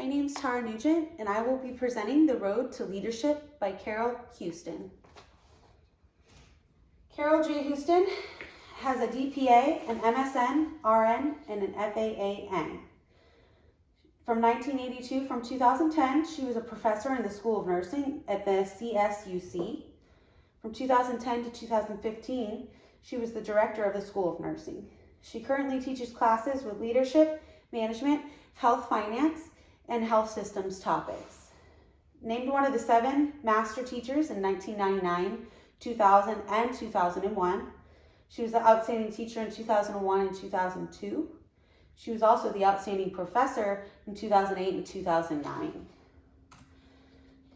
My name is Tara Nugent, and I will be presenting The Road to Leadership by Carol Huston. Carol J. Huston has a DPA, an MSN, RN, and an FAAN. From 1982 from 2010, she was a professor in the School of Nursing at the CSUC. From 2010 to 2015, she was the director of the School of Nursing. She currently teaches classes with leadership, management, health finance, and health systems topics. Named one of the 7 master teachers in 1999, 2000, and 2001. She was the outstanding teacher in 2001 and 2002. She was also the outstanding professor in 2008 and 2009.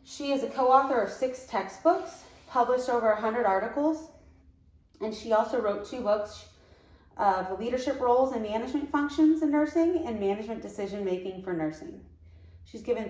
She is a co-author of 6 textbooks, published over 100 articles, and she also wrote 2 books of leadership roles and management functions in nursing and management decision-making for nursing. She's given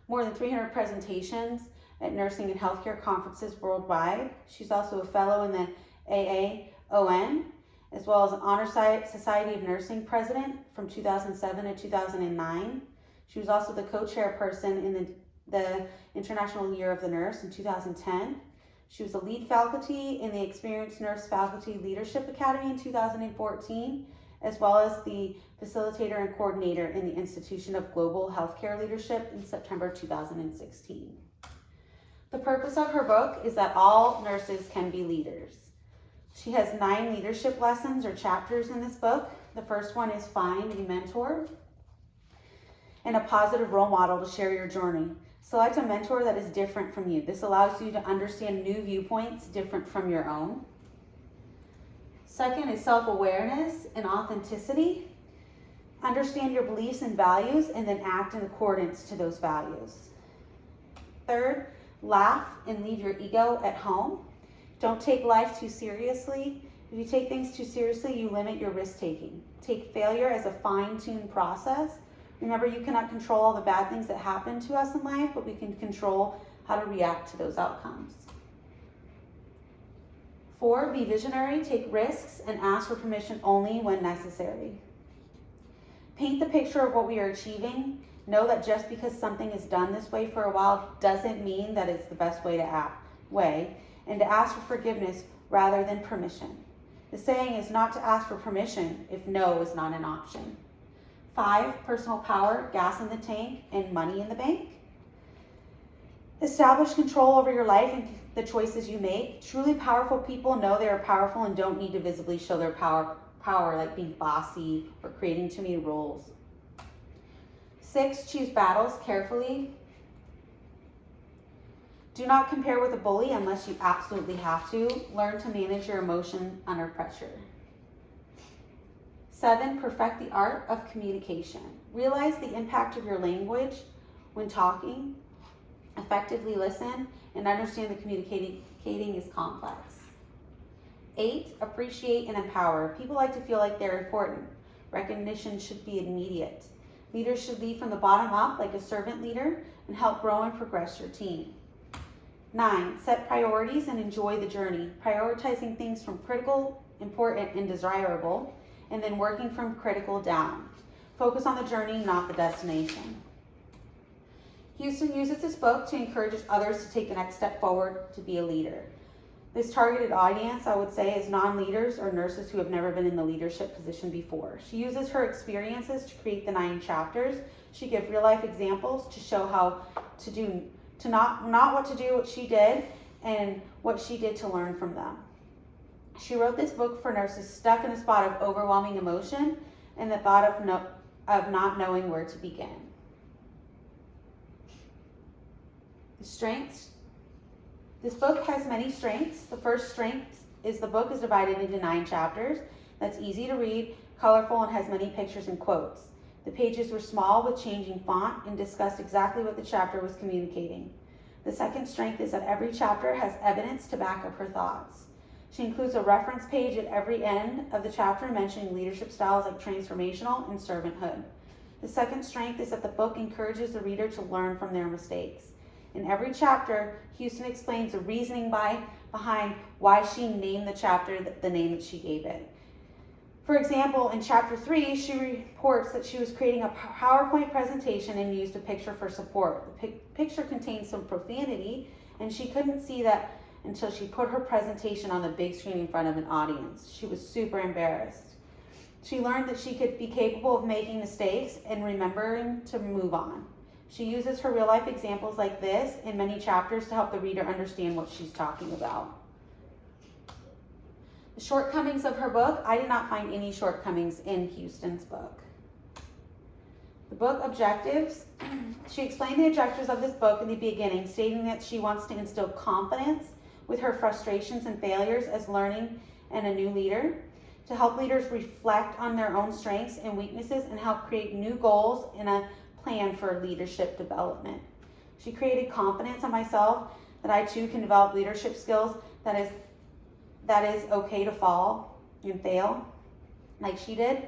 more than 300 presentations at nursing and healthcare conferences worldwide. She's also a fellow in the AAON, as well as an Honor Society of Nursing president from 2007 to 2009. She was also the co-chairperson in the International Year of the Nurse in 2010. She was a lead faculty in the Experienced Nurse Faculty Leadership Academy in 2014, as well as the facilitator and coordinator in the Institution of Global Healthcare Leadership in September 2016. The purpose of her book is that all nurses can be leaders. She has 9 leadership lessons or chapters in this book. The first one is find a mentor and a positive role model to share your journey. Select a mentor that is different from you. This allows you to understand new viewpoints different from your own. Second is self-awareness and authenticity. Understand your beliefs and values and then act in accordance to those values. Third, laugh and leave your ego at home. Don't take life too seriously. If you take things too seriously, you limit your risk-taking. Take failure as a fine-tuned process. Remember, you cannot control all the bad things that happen to us in life, but we can control how to react to those outcomes. 4, be visionary, take risks, and ask for permission only when necessary. Paint the picture of what we are achieving. Know that just because something is done this way for a while doesn't mean that it's the best way to act, and to ask for forgiveness rather than permission. The saying is not to ask for permission if no is not an option. 5, personal power, gas in the tank, and money in the bank. Establish control over your life and the choices you make. Truly powerful people know they are powerful and don't need to visibly show their power like being bossy or creating too many rules. 6, choose battles carefully. Do not compare with a bully unless you absolutely have to. Learn to manage your emotion under pressure. 7, perfect the art of communication. Realize the impact of your language when talking. Effectively listen and understand that communicating is complex. 8, appreciate and empower. People like to feel like they're important. Recognition should be immediate. Leaders should lead from the bottom up like a servant leader and help grow and progress your team. 9, set priorities and enjoy the journey. Prioritizing things from critical, important, and desirable, and then working from critical down. Focus on the journey, not the destination. Huston uses this book to encourage others to take the next step forward to be a leader. This targeted audience, I would say, is non-leaders or nurses who have never been in the leadership position before. She uses her experiences to create the 9 chapters. She gives real-life examples to show how to do, not what to do, what she did, and what she did to learn from them. She wrote this book for nurses stuck in a spot of overwhelming emotion and the thought of not knowing where to begin. The strengths. This book has many strengths. The first strength is the book is divided into 9 chapters. That's easy to read, colorful, and has many pictures and quotes. The pages were small with changing font and discussed exactly what the chapter was communicating. The second strength is that every chapter has evidence to back up her thoughts. She includes a reference page at every end of the chapter mentioning leadership styles like transformational and servanthood. The second strength is that the book encourages the reader to learn from their mistakes. In every chapter, Huston explains the reasoning behind why she named the chapter the name that she gave it. For example, in chapter 3, she reports that she was creating a PowerPoint presentation and used a picture for support. The picture contained some profanity, and she couldn't see that until she put her presentation on the big screen in front of an audience. She was super embarrassed. She learned that she could be capable of making mistakes and remembering to move on. She uses her real life examples like this in many chapters to help the reader understand what she's talking about. The shortcomings of her book, I did not find any shortcomings in Huston's book. The book objectives, she explained the objectives of this book in the beginning, stating that she wants to instill confidence with her frustrations and failures as learning and a new leader, to help leaders reflect on their own strengths and weaknesses and help create new goals and a plan for leadership development. She created confidence in myself that I too can develop leadership skills, that is okay to fall and fail like she did,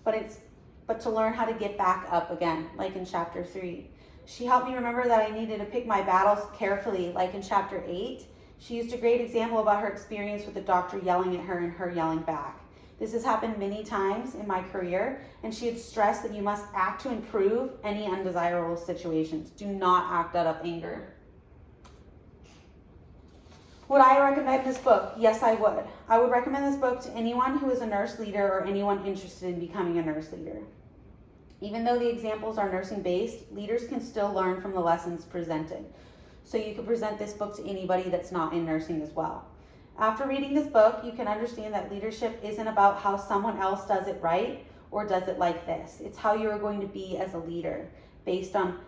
but to learn how to get back up again, like in chapter 3. She helped me remember that I needed to pick my battles carefully, like in chapter 8. She used a great example about her experience with the doctor yelling at her and her yelling back. This has happened many times in my career, and she had stressed that you must act to improve any undesirable situations. Do not act out of anger. Would I recommend this book? Yes, I would. I would recommend this book to anyone who is a nurse leader or anyone interested in becoming a nurse leader. Even though the examples are nursing based, leaders can still learn from the lessons presented. So you could present this book to anybody that's not in nursing as well. After reading this book, you can understand that leadership isn't about how someone else does it right or does it like this. It's how you are going to be as a leader based on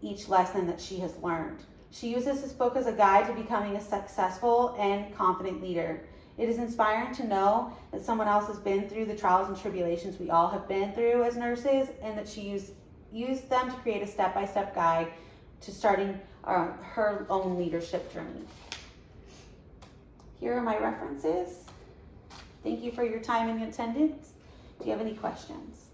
each lesson that she has learned. She uses this book as a guide to becoming a successful and confident leader. It is inspiring to know that someone else has been through the trials and tribulations we all have been through as nurses, and that she used them to create a step-by-step guide to starting her own leadership journey. Here are my references. Thank you for your time and attendance. Do you have any questions?